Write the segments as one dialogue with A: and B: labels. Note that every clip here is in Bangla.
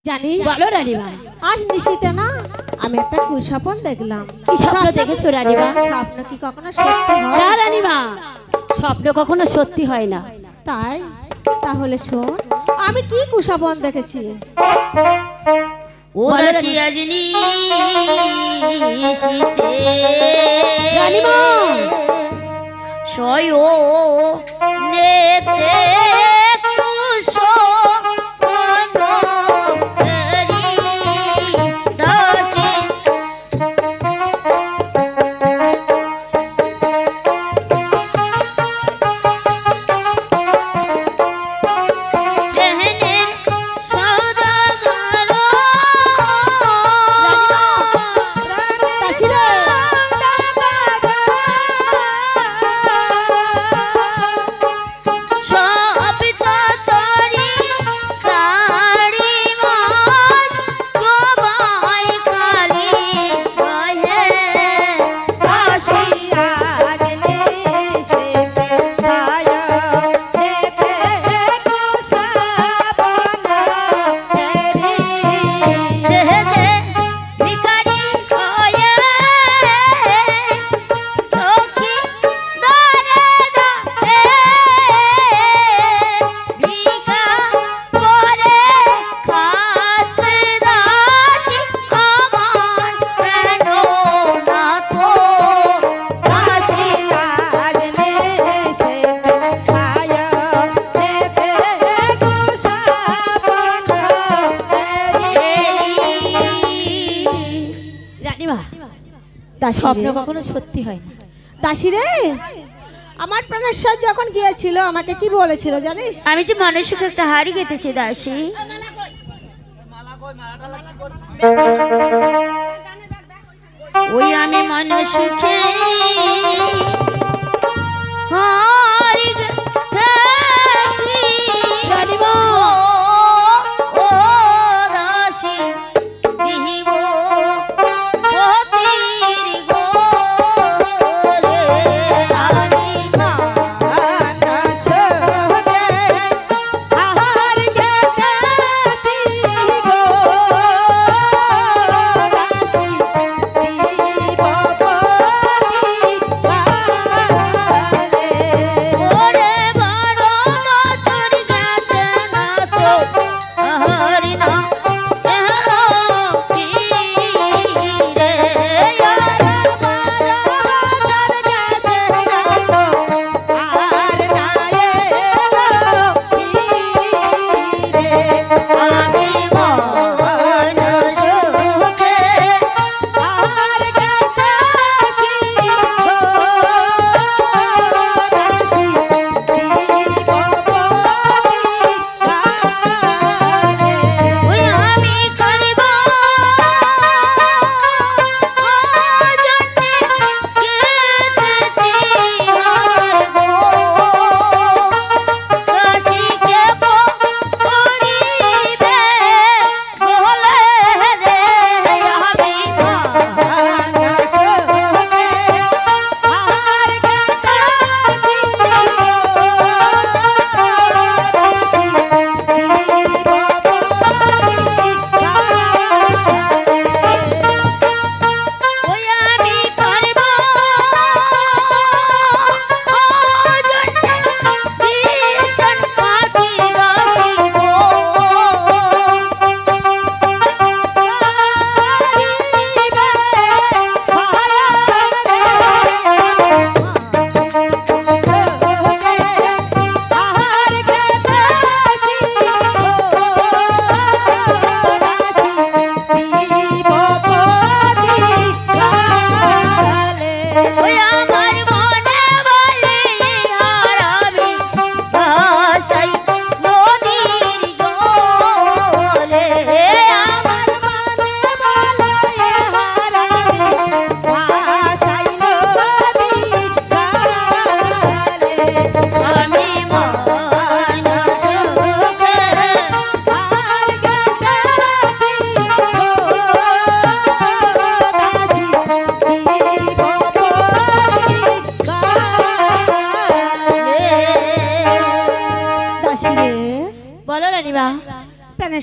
A: জানিস
B: বলো রানীমা।
A: আজ নিশিতে না আমি একটা কুস্বপ্ন দেখলাম।
B: কি স্বপ্ন দেখেছো রানীমা?
A: স্বপ্ন কি কখনো সত্যি হয়?
B: না রানীমা, স্বপ্ন কখনো সত্যি হয় না।
A: তাই তাহলে শোন আমি কি কুস্বপ্ন দেখেছি।
C: ও
B: বলো
C: দাসী আজ নিশিতে
B: রানীমা।
C: শয়নেতে কুসুমধরি দাসী এহেনের সওদাগর
A: দাসীরে
C: সব তরি তারি মন প্রবাই কালি বহে
A: দাসী আজ নিশিতে শয়নেতে কুস্বপ্ন দেখি।
C: সেজে ভিখারি হয়ে সখী দারে দারে ভিক্ষা করে খাচ্ছে দাসী আমার প্রাণ না তো
A: দাসী আজ নিশিতে শয়নেতে কুস্বপ্ন
B: রানীমা,
A: দাসী
B: স্বপ্ন
A: রে,
B: কখনো সত্যি হয় না।
A: দাসী রে আমার প্রাণেশ্বর যখন গিয়েছিল আমাকে কি বলেছিল জানিস?
C: আমি যে মনের সুখে একটা হাড়ি গেতেছি দাসী ওই আমি মন সুখে হাড়ি গেতেছি
B: রানীমা।
C: ও দাসী দিহিব পতির গোরে আমি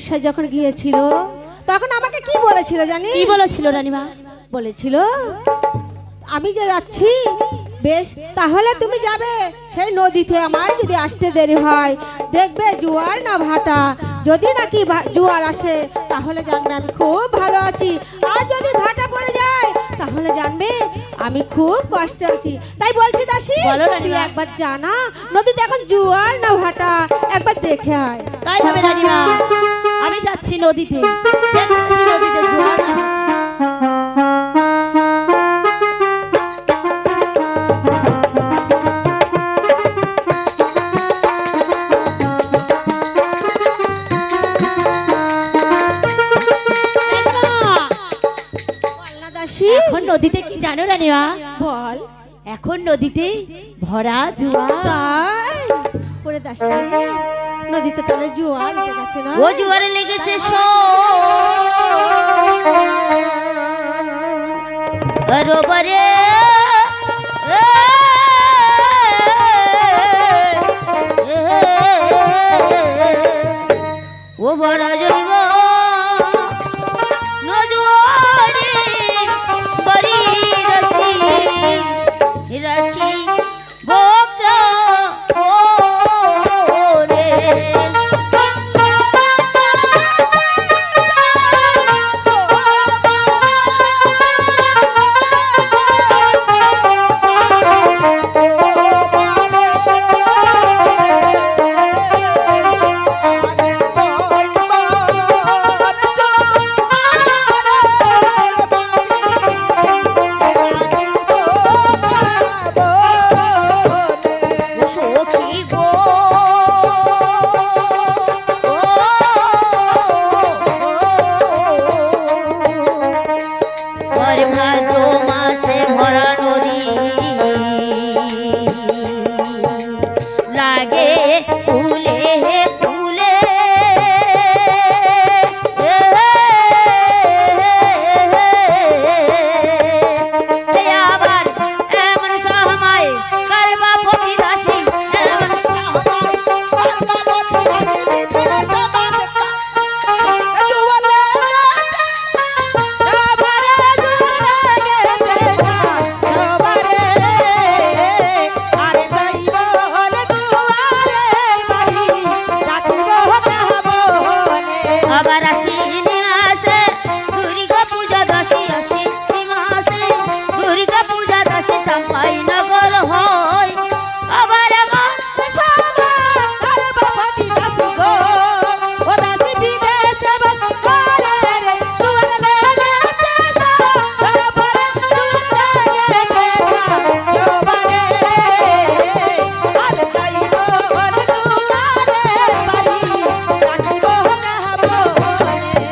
A: প্রাণেশ্বর যখন গিয়েছিল তখন আমাকে কি বলেছিল জানি?
B: কি বলেছিল রানীমা?
A: বলেছিল আমি যে যাচ্ছি বেশ, তাহলে তুমি যাবে সেই নদীতে, আমার যদি আসতে দেরি হয় দেখবে জোয়ার না ভাটা, যদি নাকি জোয়ার আসে তাহলে জানবে আমি খুব ভালো আছি, আর যদি ভাটা পড়ে যায় তাহলে জানবে আমি খুব কষ্টে আছি। তাই বলছি দাসী,
B: বলো রানীমা।
A: তুই একবার জানা নদীতে এখন জোয়ার না ভাটা, একবার দেখে আয়।
B: তাই হবে রানীমা, আমি যাচ্ছি নদীতে, দেখে আসি নদীতে জোয়ার না ভাটা।
A: বল না দাসী,
B: এখন নদীতে কি জানো রানীমা?
A: বল।
B: এখন নদীতে ভরা জোয়ার।
A: তাই ওরে দাসী, নদীতে তাহলে জোয়ার উঠে গেছে না?
C: ও জোয়ারে লেগেছে রোবরে ও ভরা জৈব নজুয়ারে বরি রসি রাখি বোকা ওরে সখী গো ওরে ভাদ্র মাসে ভরা নদী লাগে ফুলে ফুলে আবার এমন সময় কারবা পতি দাসী এমন আবার আশ্বিন মাসে দুর্গা পূজা দাসী, আশ্বিন মাসে দুর্গা পূজা দাসী চাম্পাই নগর হয়। আবার আমার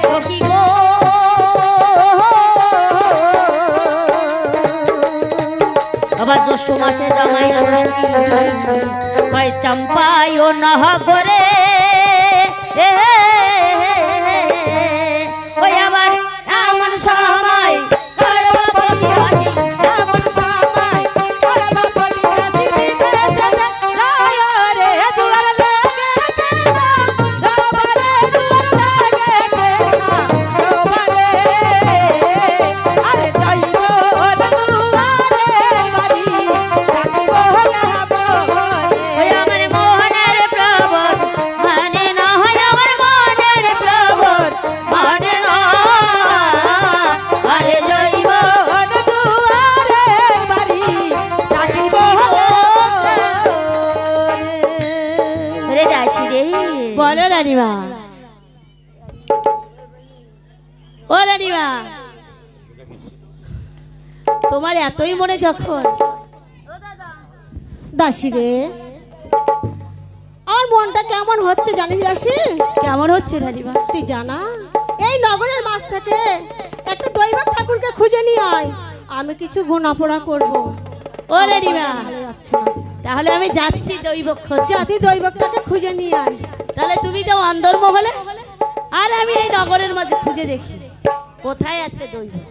C: সখী গো আবার জ্যৈষ্ঠ মাসে জামাই ষষ্ঠী কয় চাম্পাই ও নহগরে ওই আবার এমন সময় কারবা পতি দাসী এমন সময় কারবা পতি দাসী বিদেশে যায় রে জোয়ার লেগেছে রোবরে জোয়ার লেগেছে রোবরে আরে যাইব দুয়ারে বাড়ি ডাকিব গাবনে ওই আমার মোহনের প্রভু মানে না হয় আমার মনের প্রভু মানে না আরে যাইব দুয়ারে বাড়ি ডাকিব রে দাসী রে
B: বলো রানীমা। ও রানীমা, তোমার এতই মনে যখন,
A: দাসী রে, আমার মনটা কেমন হচ্ছে জানিস দাসী?
B: কেমন হচ্ছে রানীমা?
A: তুই জানা এই নগরের মাছ থেকে একটা দৈবক ঠাকুরকে খুঁজে নিয়ে আয়, আমি কিছু গুণাপড়া করবো।
B: ও রানীমা,
A: ভালো যাচ্ছে না,
B: তাহলে আমি যাচ্ছি দৈবক খুঁজতে।
A: জাতি দৈবকটাকে খুঁজে নিয়ে আয়।
B: তাহলে তুমি যাও অন্দরমহলে, আর আমি এই নগরের মাঝে খুঁজে দেখি কোথায় আছে দৈবক।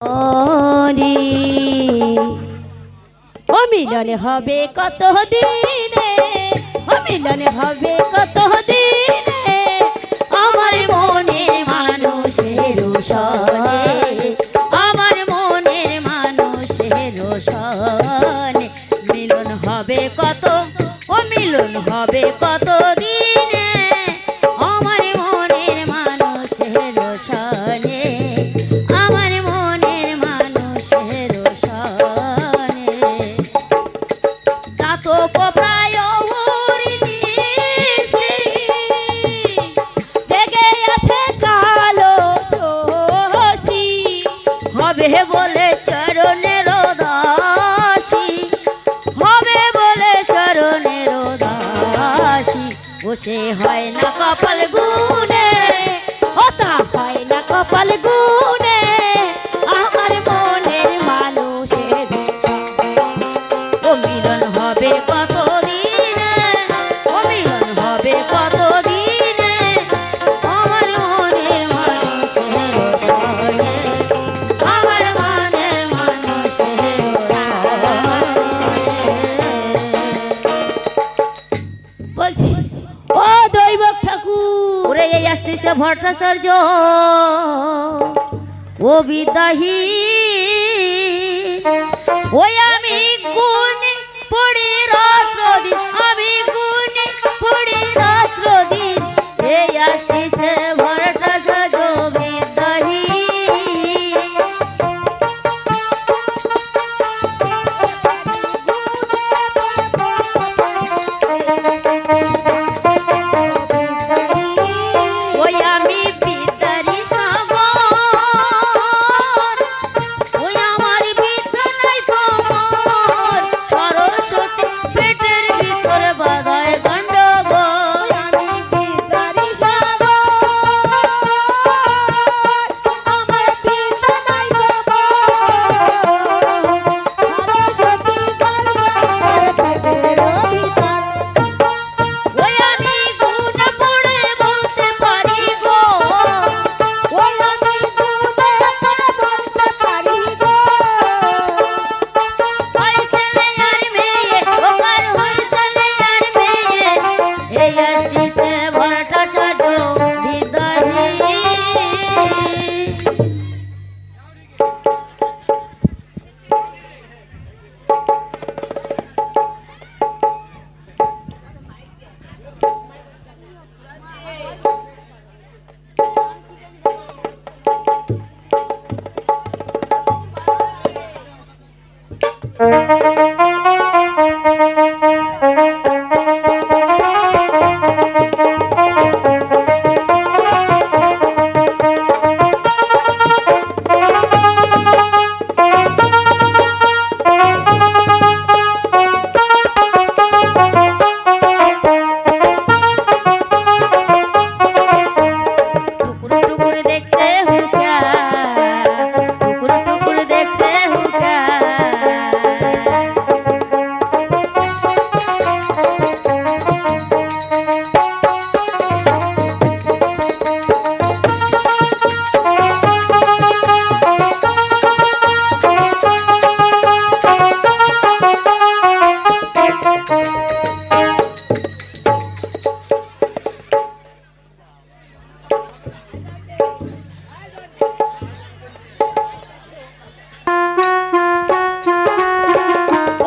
B: ওরে, অমি মিলন হবে কত দিনে, ও মিলন হবে কত দিনে,
C: আমার মনের মানুষের সনে, আমার মনের মানুষের সনে মিলন হবে কত, ও মিলন হবে কত দিনে, আমার মনের মানুষের সনে, আমার মনের মানুষের সনে। তা তো প্রায়
B: জেগে আছে কালো শশী,
C: হবে বলে চরণের দাসী, হবে বলে চরণের দাসী, বসে হয় না কপাল গুনে,
B: ও তা হয় না কপাল গুনে, আমার মনের মানুষের
C: ও মিলন হবে কত দিনে, ও মিলন হবে কত দিনে, আমার মনের মানুষের সনে, আমার মনের মানুষের
B: বলছি ও দৈবক ঠাকুর,
C: ওরে এই আসতেছে ভট্টাচার্য ও বিদাহী, ওই আমি গুণে পড়ি রাত্র দিন, আমি গুণে পড়ি রাত্র দিন, এই আসতেছে ভট্টাচার্য বিদাহী। ওই আমি বিদ্যারি সাগর, ওই আমার বিদ্যা নাই তোমার, সরস্বতী পেটের ভিতর বাধায় গন্ডগোল,
A: আমি বিদ্যারি সাগর, আমার পিতা নাই তোমার, সরস্বতী গঙ্গার পেটের ভিতর।
C: ওই আমি গুণ পড়ে বলতে পারি গো,
A: ওই আমি গুণে পড়ে বলতে পারি গো,
C: ওই ছেলে আর মেয়ে, ওকার ওই ছেলে আর মেয়ে, এই আসতেছে ভট্টাচার্য বিদাহী। टुकुर टुकुर देखते हूँ क्या, टुकुर टुकुर देखते हूँ क्या,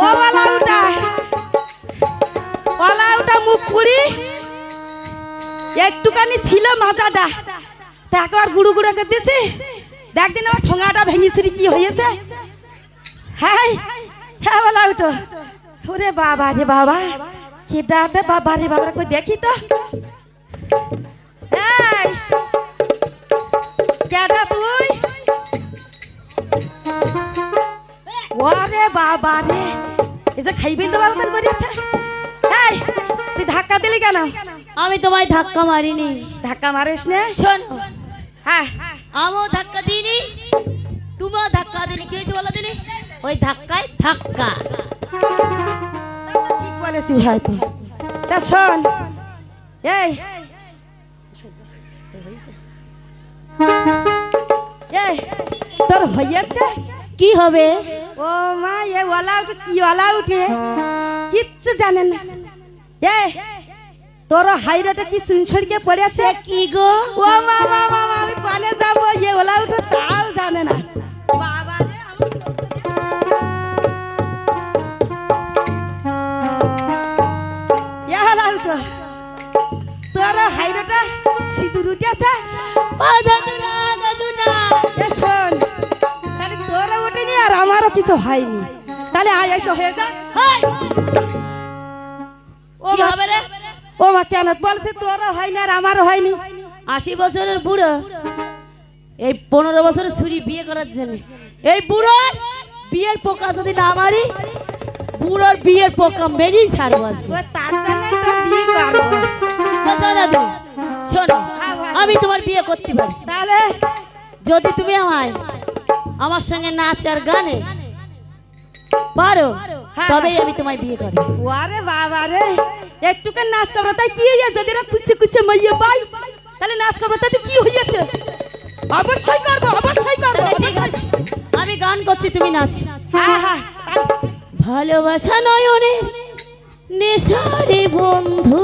A: ও ওলা উঠা মুখ পুরি একটুখানি ছিল মাথাটা, তা একবার গুড়ু গুড়ো করতেছে, দেখদিন আমার ঠোঙাটা ভেঙেছিল কি হয়েছে। হ্যাঁ হ্যাঁ ওলা উঠো, ওরে বাবা রে বাবা, কেটা দে বাবা রে বাবা, কই দেখি তো, এই কেটা তুই, ওরে বাবা রে, এসে খাইবেন তো বাবা করেছে। এই তুই ধাক্কা দিলি কেন?
B: আমি তোমায় ধাক্কা মারিনি,
A: ধাক্কা মারিস না?
B: শোন
A: হ্যাঁ
B: আমিও ধাক্কা দিইনি, তুমিও ধাক্কা দিনি, কি হয়েছে বলো দিনি, ওই ধাক্কায় ধাক্কা।
A: ঠিক বলেছিস হয়তো। তা শোন, এই এই তোর হয়েছে
B: কি হবে?
D: ও মা এ ওলা উঠে কি ওলা উঠে কিচ্ছু জানেন না এ তোর হাইরোটা কি চুন ছড়কে পড়েছে
B: কি গো
D: ও মা মা মা মা, আমি কানে যাবো এ ওলা উঠে তাও জানে না বাবা রে, এ ওলা উঠে তোর হাইরোটা সিঁদুর উঠেছে
B: ও দাদু না
D: এ শোন তাহলে তোরা ওঠেনি আর আমারও কিছু হয়নি তাহলে আয় এসো হয়ে যা হাই ও
B: কি হবে রে
D: ও মা কেন বলছে তোরও হয়নি আর আমারও হয়নি
B: 80 বছরের বুড়ো এই 15 বছরের ছুরি বিয়ে করার জন্য এই বুড়োর বিয়ের পোকা যদি না মারি বুড়োর বিয়ের পোকা মেরেই ছাড়বো আজকে
D: ও তার জন্যই তোর বিয়ে করবো
B: ও দাদু শোনো আমি তোমার বিয়ে করতে পারি
D: তাহলে
B: যদি তুমি আমায় আমার সঙ্গে নাচ আর গানে পারো তবেই আমি তোমায় বিয়ে করব
D: ওরে বাবা রে একটুখানি নাচ করবো তাই কি হইয়া যদি রা খুশি খুশি মাইয়ে পাই তাহলে নাচ করবো তাতে কি হইয়াছে অবশ্যই করবো অবশ্যই করবো
B: তাহলে ঠিক আছে, আমি গান করছি তুমি নাচ
D: হ্যাঁ হ্যাঁ
B: ভালোবাসা নয়নের নেশারে বন্ধু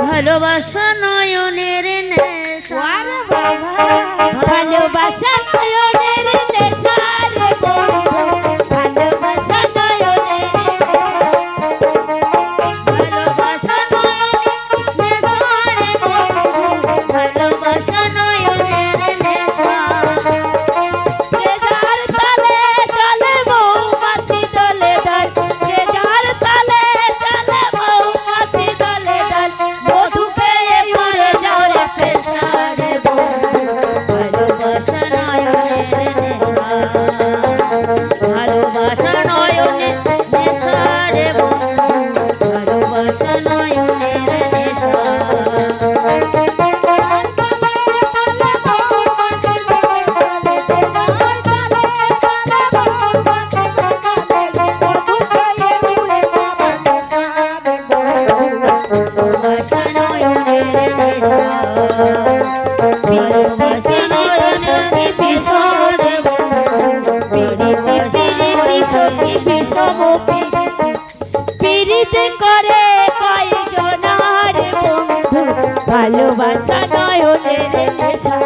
C: ভালোবাসা নয়নের নেশা
D: ওরে বাবা
B: ভালোবাসা নয়নের নেশারে বন্ধু ভালোবাসা নয়নের
C: ভালোবাসা নয়নের নেশা রে বন্ধু ভালোবাসা নয়নের নেশা
B: যে যার তালে চলে মৌমাছি দলে দল যে যার তালে চলে মৌমাছি দলে দল মধু খেয়ে মরে যাও রে
C: পেশা রে বন্ধু ভালোবাসা নয়নের নেশা ভালোবাসা নয়নের নেশা রে বন্ধু ভালোবাসা নয়নের নেশা ভালোবাসা নয়নের নেশা ভালোবাসা নয়নের বিষয় রে বন্ধু ভালোবাসা নয়নের
B: পিড়িতে করে কয়জনার বন্ধু ভালোবাসা নয়নের নেশা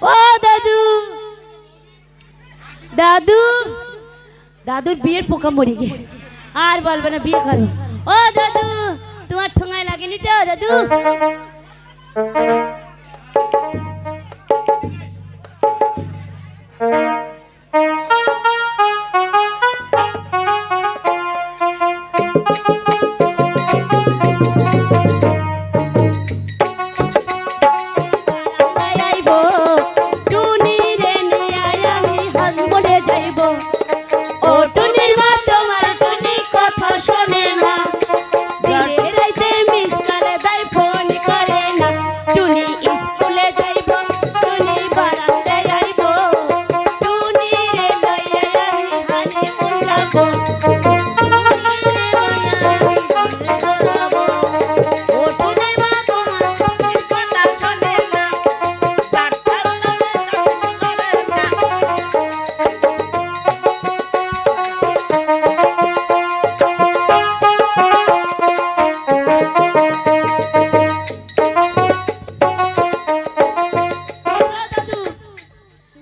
B: ও দাদু দাদু দাদুর বিয়ের পোকা মরি গে আর বলবে না বিয়ে করো ও দাদু তোমার ঠোঙায় লাগেনি তো দাদু আইবো টুনি রে নিয়ে আমি হাসবলে যাইবো ও টুনির মা তোমার টুনি কথা শোনে না দিনের রাইতে মিস করে দেয় ফোন করে না টুনি স্কুলে যাইবো টুনি বারান্দায় আইবো টুনি রে লইয়া আমি হানি মুলাবো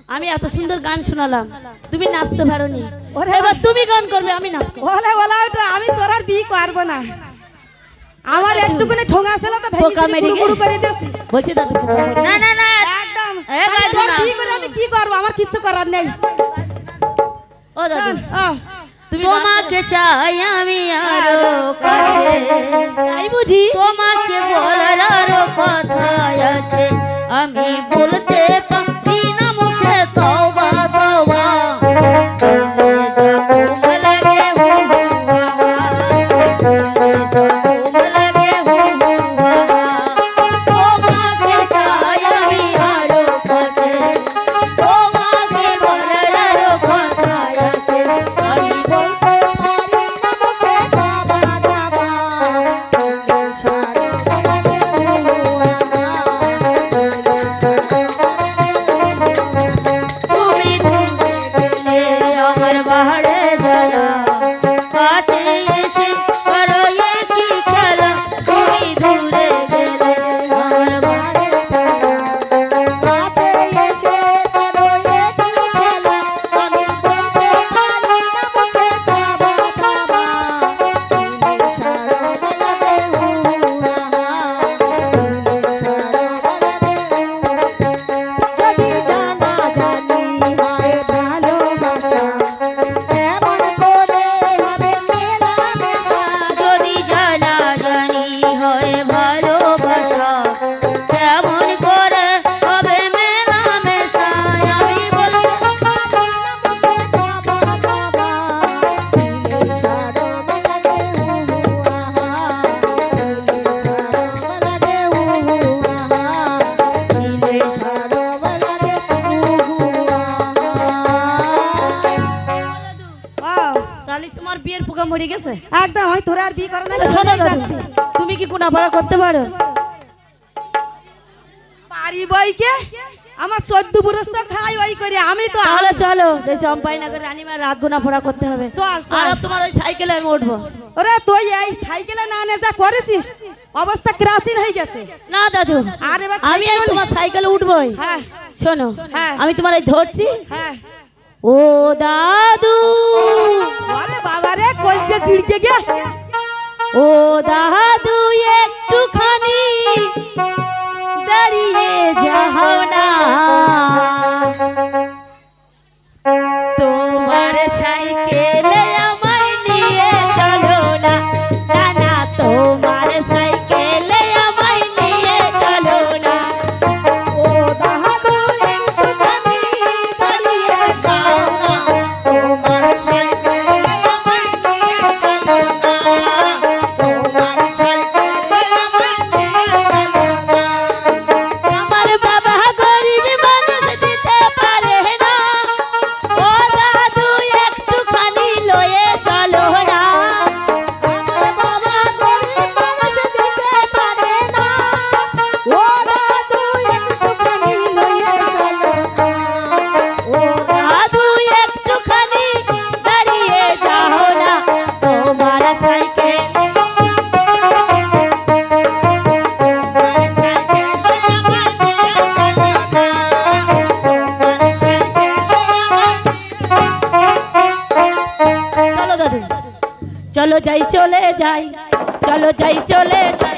B: আমি এত সুন্দর গান শোনালাম তুমি নাচতে পারোনি
D: ওরে
B: এবার তুমি গান করবে আমি নাচবো
D: ওলা ওলা উঠে আমি তোর আর বিয়ে করবো না আমার একটুখানি ঠোঙা ছিল তো
B: পোকা মেরে
D: ভেঙে গুড়ু করে দিয়েছি
B: বলছি দাদু পোকা মরে
C: না না না
D: একদম
C: এ
D: তাহলে
C: গাইছো
D: তোর
C: না।
D: বিয়ে করে আমি কি করবো আমার কিছু করার নেই
B: ও দাদু তুমি গান
C: তোমাকে চাই আমি আরো কাছে
B: করো। তাই বুঝি
C: তোমাকে বলার আরো কথা আছে আমি বলতে পারি না মুখে তওবা তওবা
B: ঠিক আছে
D: একদম আমি তোরা আর বিয়ে করা না
B: তা শোনো দাদু তুমি কি কোনাপাড়া করতে পারো
D: পারি বইকে আমার 14 পুরুষ তো খাই ওই করে আমি তো
B: তাহলে চলো সেই চম্পাইনগর রানীমার রাত গোনাপড়া করতে হবে
D: চল, চল।
B: আর তোমার ওই সাইকেলে আমি উঠবো
D: ওরে তুই এই সাইকেলে না নে যা করেছিস অবস্থা ক্রাসিন হয়ে গেছে
B: না দাদু
D: আর এবার
B: আমি আর
D: সাইকেলে-
B: তোমার সাইকেলে উঠবোই
D: হ্যাঁ
B: শোনো
D: হ্যাঁ।
B: আমি তোমার এই ধরছি
D: হ্যাঁ
B: ও দাদু
D: আরে বাবা রে কলজে চিড়কে গে
B: ও দাদু একটুখানি দাঁড়িয়ে যাও না তোমার সাইকেলে আমায় নিয়ে চলো না না না তোমার সাইকেলে আমায় নিয়ে চলো না
A: ও দাদু একটুখানি দাঁড়িয়ে যাও না তোমার সাইকেলে আমায় নিয়ে চলো না তোমার সাইকেলে আমায় নিয়ে চলো না
B: আমার বাবা গরিব মানুষ দিতে পারে না ও দাদু একটুখানি লয়ে চলো না
A: আমার বাবা গরিব মানুষ দিতে পারে না ও দাদু একটুখানি লয়ে চলো না ও
B: দাদু একটুখানি দাঁড়িয়ে যাও না তোমার সাইকেল চলো দাদু চলো যাই চলে যাই চলো যাই চলে যাই